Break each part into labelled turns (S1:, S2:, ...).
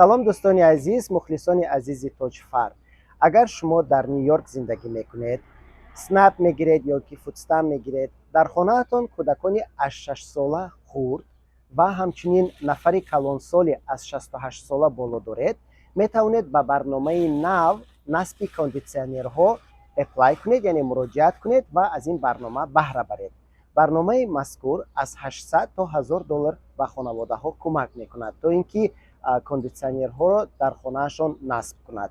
S1: салом дӯстони азиз, мухлисони азизи тоҷфар. Агар шумо дар Нью-Йорк зиндагӣ мекунед, снап мегиред ё ки футстам мегиред, дар хонаатон кӯдакони аз 6 сола хурд ва ҳамчунин нафари калонсоли аз 68 сола боло доред, метавонед ба барномаи нав насби кондитсионерҳо эплай кунед, яъне муроҷиат кунед ва аз ин барнома баҳра баред. барномаи мазкур аз 800 то $1000 ба хонаводаҳо кӯмак мекунад то ин ки кондитсионерҳоро дар хонаашон насб кунад.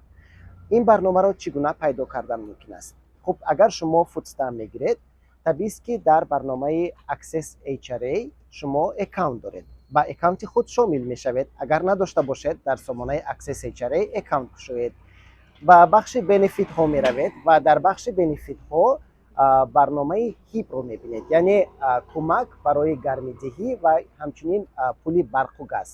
S1: ин барномаро чӣ гуна пайдо кардан мумкин аст? хуб, агар шумо футстам мегиред, табист ки дар барномаи Access HRA шумо аккаунт доред. ба аккаунти худ шомил мешавед. агар надошта бошед, дар сомонаи Access HRA аккаунт кушоед. ба бахши бенефитҳо меравед ва дар бахши бенефитҳо барномаи ҳибро мебинед, яъне кӯмак барои гармидиҳӣ ва ҳамчунин пули барқу газ.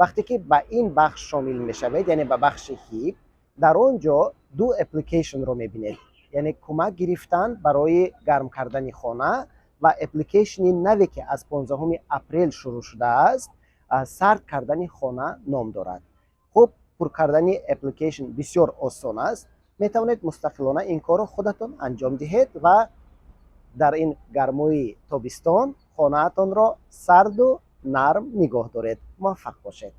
S1: вақте ки ба ин бахш шомил мешавед, яъне ба бахши ҳиб, дар он ҷо ду аппликейшнро мебинед, яъне кӯмак гирифтан барои гарм кардани хона ва аппликейшни наве ки аз 15 апрел шурӯъ шудааст, сард кардани хона ном дорад. хуб, пур кардани аппликейшн бисёр осон аст. метавонед мустақилона ин корро худатон анҷом диҳед ва дар ин гармои тобистон хонаатонро сарду нарм нигоҳ доред. муваффақ бошед.